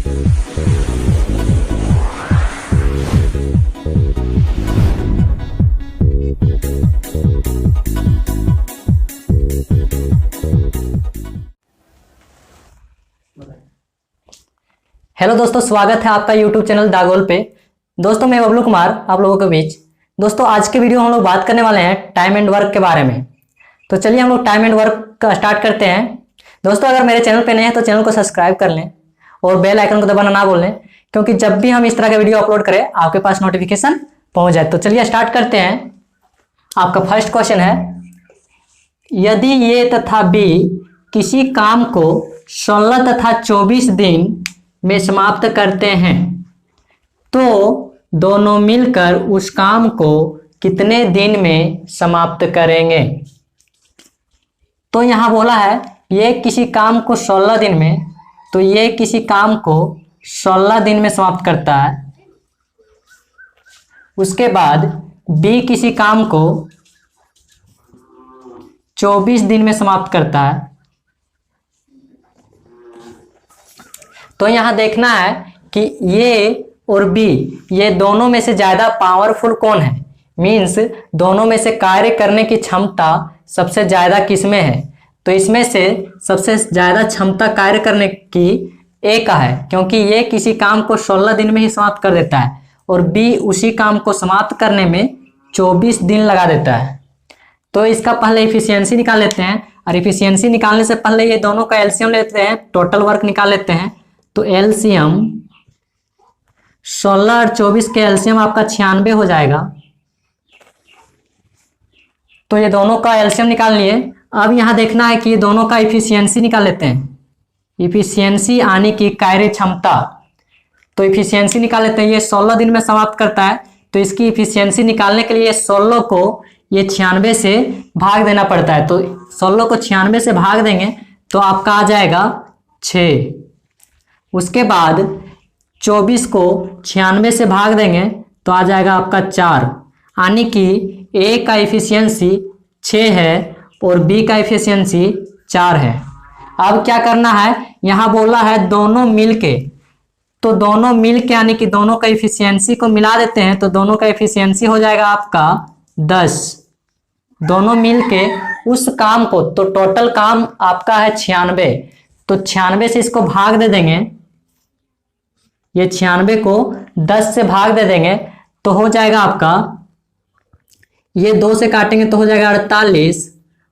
Hello दोस्तों, स्वागत है आपका यूट्यूब चैनल दागोल पे। दोस्तों मैं बबलू कुमार आप लोगों के बीच। दोस्तों आज के वीडियो हम लोग बात करने वाले हैं टाइम एंड वर्क के बारे में। तो चलिए हम लोग टाइम एंड वर्क का स्टार्ट करते हैं। दोस्तों अगर मेरे चैनल पे नए हैं तो चैनल को सब्सक्राइब कर लें और बेल आइकन को दबाना ना भूलें, क्योंकि जब भी हम इस तरह का वीडियो अपलोड करें आपके पास नोटिफिकेशन पहुंच जाए। तो चलिए स्टार्ट करते हैं। आपका फर्स्ट क्वेश्चन है, यदि ए तथा बी किसी काम को 16 तथा 24 दिन में समाप्त करते हैं तो दोनों मिलकर उस काम को कितने दिन में समाप्त करेंगे। तो यहां बोला है ये किसी काम को 16 दिन में, तो ये किसी काम को 16 दिन में समाप्त करता है। उसके बाद बी किसी काम को 24 दिन में समाप्त करता है। तो यहां देखना है कि ये और बी ये दोनों में से ज्यादा पावरफुल कौन है, मीन्स दोनों में से कार्य करने की क्षमता सबसे ज्यादा किसमें है। तो इसमें से सबसे ज्यादा क्षमता कार्य करने की ए का है, क्योंकि ये किसी काम को 16 दिन में ही समाप्त कर देता है और बी उसी काम को समाप्त करने में 24 दिन लगा देता है। तो इसका पहले इफिशियंसी निकाल लेते हैं, और इफिशियंसी निकालने से पहले ये दोनों का एलसीएम लेते हैं, टोटल वर्क निकाल लेते हैं। तो एलसीएम 16 और 24 के एलसीएम आपका 96 हो जाएगा। तो ये दोनों का एलसीएम निकाल लिए। अब यहां देखना है कि ये दोनों का इफिशियंसी निकाल लेते हैं, इफिशियंसी आने की कार्य क्षमता। तो इफिशियंसी निकाल लेते हैं। ये 16 दिन में समाप्त करता है, तो इसकी इफिशियंसी निकालने के लिए 16 को ये 96 से भाग देना पड़ता है। तो 16 को 96 से भाग देंगे तो आपका आ जाएगा 6। उसके बाद 24 को 96 से भाग देंगे तो आ जाएगा आपका 4, यानी कि ए का इफिशियंसी 6 है और बी का इफिशियंसी 4 है। अब क्या करना है, यहां बोला है दोनों मिलके, तो दोनों मिलके यानी कि दोनों का इफिशियंसी को मिला देते हैं। तो दोनों का इफिशियंसी हो जाएगा आपका 10। दोनों मिलके उस काम को, तो टोटल काम आपका है 96, तो 96 से इसको भाग दे देंगे। ये 96 को 10 से भाग दे देंगे तो हो जाएगा आपका, ये 2 से काटेंगे तो हो जाएगा 48,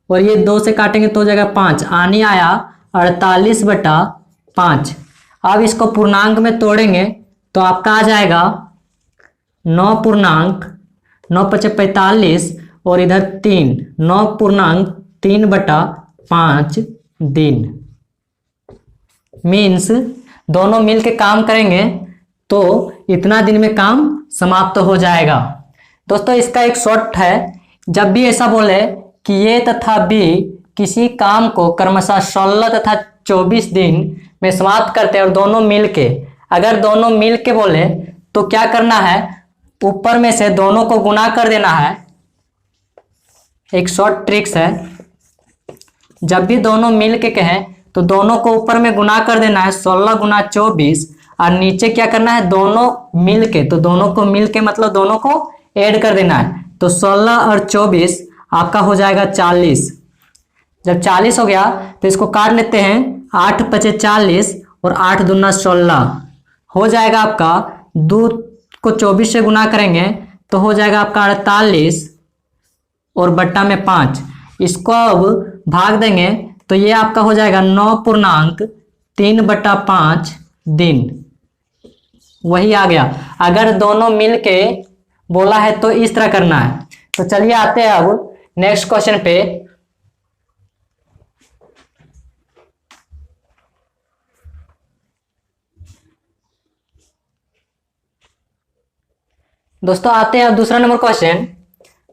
और ये 2 से काटेंगे तो हो जाएगा 5, आनी आया 48/5। अब इसको पूर्णांक में तोड़ेंगे तो आपका आ जाएगा 9 पूर्णांक 9×5 = 45 और इधर 3, 9 पूर्णांक 3/5 दिन। मीन्स दोनों मिलके काम करेंगे तो इतना दिन में काम समाप्त हो जाएगा। दोस्तों इसका एक शॉर्ट है, जब भी ऐसा बोले कि ए तथा बी किसी काम को क्रमशः 16 तथा 24 दिन में समाप्त करते हैं और दोनों मिलके, अगर दोनों मिलके बोले तो क्या करना है, ऊपर में से दोनों को गुना कर देना है। एक शॉर्ट ट्रिक्स है, जब भी दोनों मिलके कहें तो दोनों को ऊपर में गुना कर देना है 16 × 24, और नीचे क्या करना है दोनों मिलके, तो दोनों को मिलके मतलब दोनों को ऐड कर देना है। तो 16 और 24 आपका हो जाएगा 40। जब 40 हो गया तो इसको काट लेते हैं, 8×5 = 40 और 8 दूना 16 हो जाएगा आपका। 2 को 24 से गुना करेंगे तो हो जाएगा आपका 48 और बट्टा में 5। इसको अब भाग देंगे तो ये आपका हो जाएगा 9 पूर्णांक 3/5 दिन। वही आ गया। अगर दोनों मिलके बोला है तो इस तरह करना है। तो चलिए आते हैं अब नेक्स्ट क्वेश्चन पे। दोस्तों आते हैं अब दूसरा नंबर क्वेश्चन।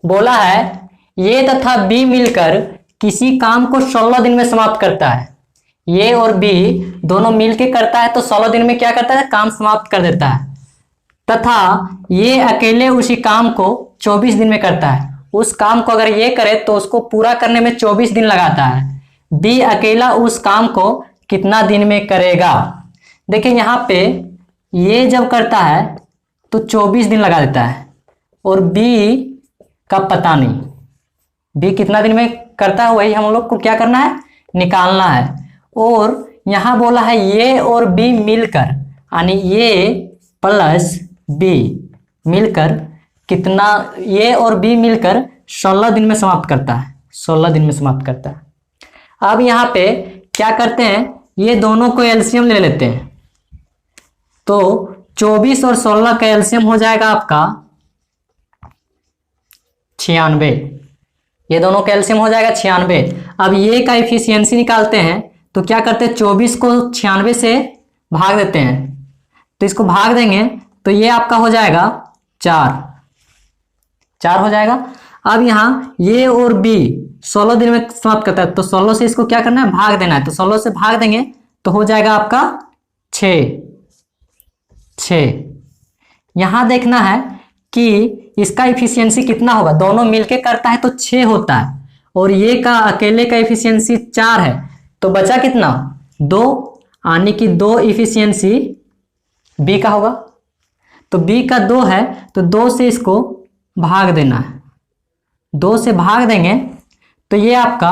बोला है ये तथा बी मिलकर किसी काम को 16 दिन में समाप्त करता है। ये और बी दोनों मिलके करता है तो 16 दिन में क्या करता है, काम समाप्त कर देता है। तथा ये अकेले उसी काम को 24 दिन में करता है। उस काम को अगर ये करे तो उसको पूरा करने में 24 दिन लगाता है। बी अकेला उस काम को कितना दिन में करेगा। देखिए यहाँ पे ये जब करता है तो 24 दिन लगा देता है, और बी का पता नहीं, बी कितना दिन में करता है वही हम लोग को क्या करना है, निकालना है। और यहाँ बोला है ये और बी मिलकर, यानी ये प्लस बी मिलकर कितना, ये और बी मिलकर 16 दिन में समाप्त करता है, 16 दिन में समाप्त करता है। अब यहाँ पे क्या करते हैं, ये दोनों को एलसीएम ले लेते हैं, तो 24 और 16 का एलसीएम हो जाएगा आपका 96, ये दोनों का एलसीएम हो जाएगा 96। अब ये का इफिशियंसी निकालते हैं, तो क्या करते हैं 24 को 96 से भाग देते हैं, तो इसको भाग देंगे तो ये आपका हो जाएगा 4 हो जाएगा। अब यहाँ ये और बी 16 दिन में समाप्त करता है, तो 16 से इसको क्या करना है, भाग देना है, तो 16 से भाग देंगे तो हो जाएगा आपका 6। यहां देखना है कि इसका इफिशियंसी कितना होगा, दोनों मिलके करता है तो 6 होता है, और ये का अकेले का इफिशियंसी 4 है, तो बचा कितना 2, यानी कि 2 इफिशियंसी बी का होगा। तो बी का 2 है, तो 2 से इसको भाग देना है, 2 से भाग देंगे तो ये आपका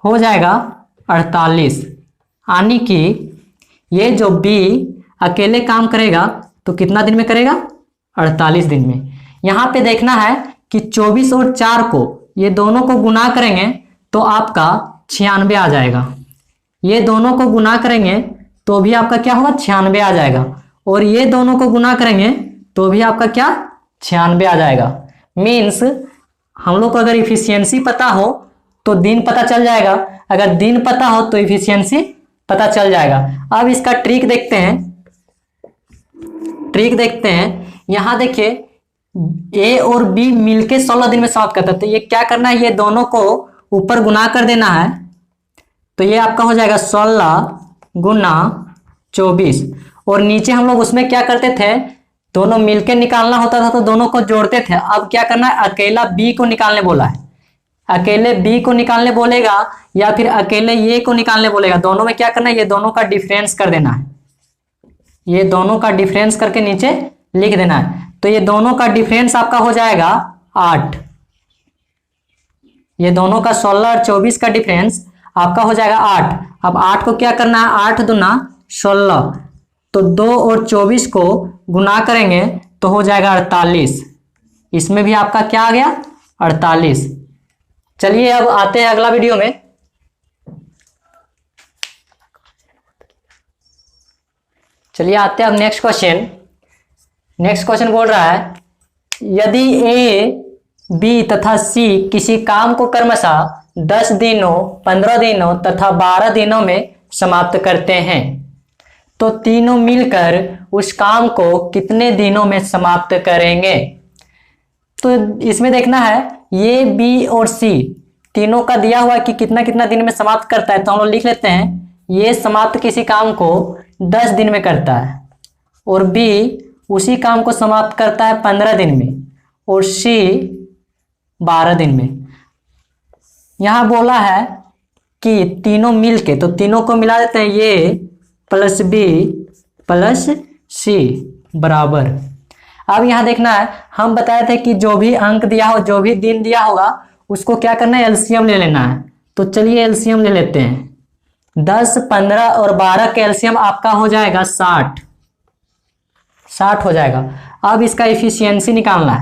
हो जाएगा 48, यानी कि ये जो बी अकेले काम करेगा तो कितना दिन में करेगा, 48 दिन में। यहाँ पे देखना है कि 24 और 4 को ये दोनों को गुना करेंगे तो आपका 96 आ जाएगा, ये दोनों को गुना करेंगे तो भी आपका क्या होगा, 96 आ जाएगा, और ये दोनों को गुना करेंगे तो भी आपका क्या, 96 आ जाएगा। मीन्स हम लोग को अगर इफिशियंसी पता हो तो दिन पता चल जाएगा, अगर दिन पता हो तो इफिशियंसी पता चल जाएगा। अब इसका ट्रिक देखते हैं, यहां देखिए ए और बी मिलके 16 दिन में समाप्त करता है, तो ये क्या करना है, ये दोनों को ऊपर गुना कर देना है, तो ये आपका हो जाएगा 16 गुना 24, और नीचे हम लोग उसमें क्या करते थे, दोनों मिलके निकालना होता था तो दोनों को जोड़ते थे। अब क्या करना है, अकेला बी को निकालने बोला है, अकेले बी को निकालने बोलेगा या फिर अकेले ये को निकालने बोलेगा, दोनों में क्या करना है, ये दोनों का डिफरेंस कर देना है, ये दोनों का डिफरेंस करके नीचे लिख देना है, तो ये दोनों का डिफरेंस आपका हो जाएगा 8, ये दोनों का 16 और 24 का डिफरेंस आपका हो जाएगा 8। अब 8 को क्या करना है, 8 दूना 16, तो 2 और 24 को गुना करेंगे तो हो जाएगा 48, इसमें भी आपका क्या आ गया, 48। चलिए अब आते हैं अगला वीडियो में। चलिए आते हैं अब नेक्स्ट क्वेश्चन बोल रहा है, यदि ए बी तथा सी किसी काम को क्रमशः 10 दिनों 15 दिनों तथा 12 दिनों में समाप्त करते हैं, तो तीनों मिलकर उस काम को कितने दिनों में समाप्त करेंगे। तो इसमें देखना है ये बी और सी तीनों का दिया हुआ कि कितना कितना दिन में समाप्त करता है, तो हम लोग लिख लेते हैं ये समाप्त किसी काम को 10 दिन में करता है, और बी उसी काम को समाप्त करता है 15 दिन में, और सी 12 दिन में। यहां बोला है कि तीनों मिलके, तो तीनों को मिला देते हैं, ये प्लस बी प्लस सी बराबर। अब यहां देखना है, हम बताए थे कि जो भी अंक दिया हो, जो भी दिन दिया होगा उसको क्या करना है, एलसीएम ले लेना है। तो चलिए एलसीएम ले लेते हैं, 10 15 और 12 का एलसीएम आपका हो जाएगा 60 हो जाएगा। अब इसका इफिशियंसी निकालना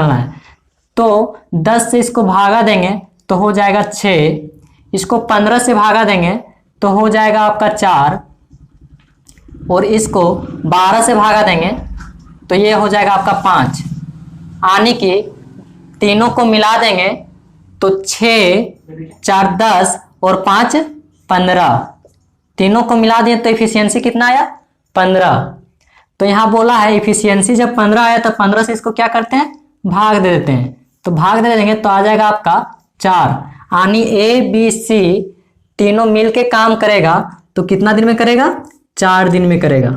है, तो 10 से इसको भागा देंगे तो हो जाएगा 6, इसको 15 से भागा देंगे तो हो जाएगा आपका 4, और इसको 12 से भागा देंगे तो ये हो जाएगा आपका 5, यानी कि तीनों को मिला देंगे तो 6 4 10 और 5 15, तीनों को मिला दिए तो इफिशियंसी कितना आया, 15। तो यहां बोला है इफिशियंसी जब 15 आया तो 15 से इसको क्या करते हैं, भाग दे देते हैं, तो भाग दे देंगे तो आ जाएगा आपका 4, यानी ए बी सी तीनों मिलके काम करेगा तो कितना दिन में करेगा, 4 दिन में करेगा।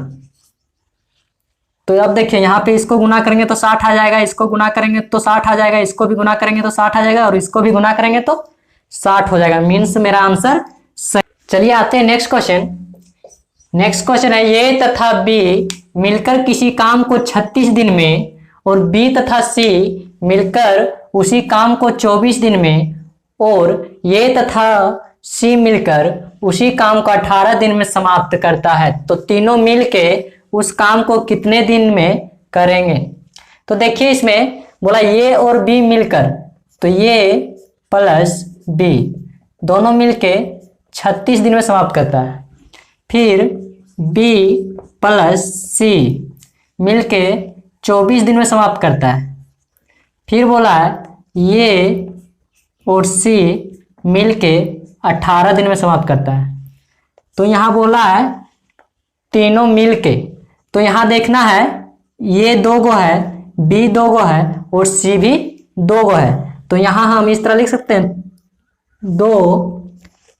तो अब देखिए यहाँ पे इसको गुना करेंगे तो 60 आ जाएगा, इसको गुना करेंगे तो 60 आ जाएगा, इसको भी गुना करेंगे तो 60 आ जाएगा, और इसको भी गुना करेंगे तो 60 हो जाएगा। मीन्स मेरा आंसर सही। चलिए आते हैं नेक्स्ट क्वेश्चन। नेक्स्ट क्वेश्चन है, ए तथा बी मिलकर किसी काम को 36 दिन में और बी तथा सी मिलकर उसी काम को 24 दिन में और ए तथा सी मिलकर उसी काम को 18 दिन में समाप्त करता है, तो तीनों मिलके उस काम को कितने दिन में करेंगे। तो देखिए इसमें बोला ए और बी मिलकर, तो ए प्लस बी दोनों मिलके 36 दिन में समाप्त करता है। फिर बी प्लस सी मिलके 24 दिन में समाप्त करता है। फिर बोला है ए और सी मिलके 18 दिन में समाप्त करता है। तो यहाँ बोला है तीनों मिलके, तो यहाँ देखना है ये 2 गो है, बी 2 गो है और सी भी 2 गो है। तो यहाँ हम इस तरह लिख सकते हैं 2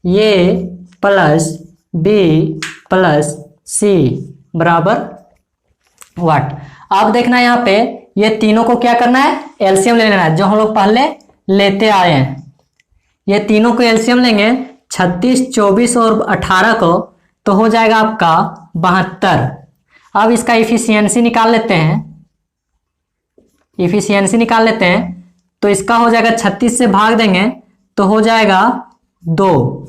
ए प्लस बी प्लस सी बराबर व्हाट। अब देखना है यहाँ पे ये तीनों को क्या करना है, एलसीएम ले लेना है, जो हम लोग पहले लेते आए हैं। ये तीनों को एलसीएम लेंगे 36, 24 और 18 को, तो हो जाएगा आपका 72। अब इसका इफिशियंसी निकाल लेते हैं, इफिशियंसी निकाल लेते हैं। तो इसका हो जाएगा 36 से भाग देंगे तो हो जाएगा 2,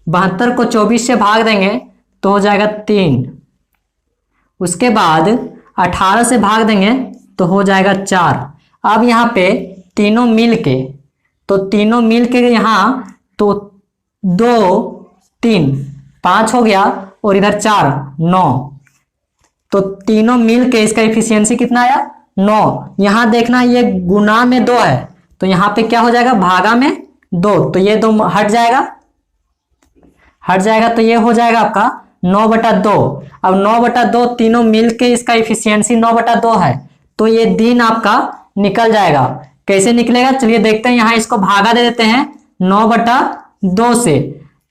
72 को 24 से भाग देंगे तो हो जाएगा 3, उसके बाद 18 से भाग देंगे तो हो जाएगा 4। अब यहाँ पे तीनों मिल के, तो तीनों मिल के यहाँ तो 2 3 5 हो गया और इधर 4 9, तो तीनों मिल के इसका इफिशियंसी कितना आया 9। यहाँ देखना ये गुना में 2 है, तो यहाँ पे क्या हो जाएगा भागा में 2, तो ये 2 हट जाएगा, हट जाएगा तो ये हो जाएगा आपका 9/2। अब 9/2 तीनों मिलके इसका इफिशियंसी 9/2 है, तो ये दिन आपका निकल जाएगा। कैसे निकलेगा चलिए देखते हैं। यहाँ इसको भागा दे देते हैं 9/2 से,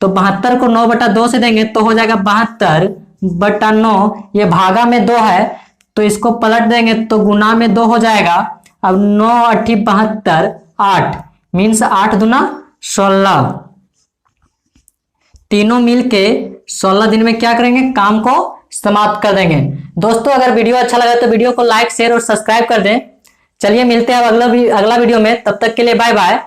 तो 72 को 9/2 से देंगे तो हो जाएगा 72/9। ये भागा में 2 है तो इसको पलट देंगे तो गुना में 2 हो जाएगा। अब 9 8 72 8 मीन्स 8 दूना 16। तीनों मिलके 16 दिन में क्या करेंगे, काम को समाप्त कर देंगे। दोस्तों अगर वीडियो अच्छा लगा तो वीडियो को लाइक शेयर और सब्सक्राइब कर दें। चलिए मिलते हैं अगला वीडियो में, तब तक के लिए बाय बाय।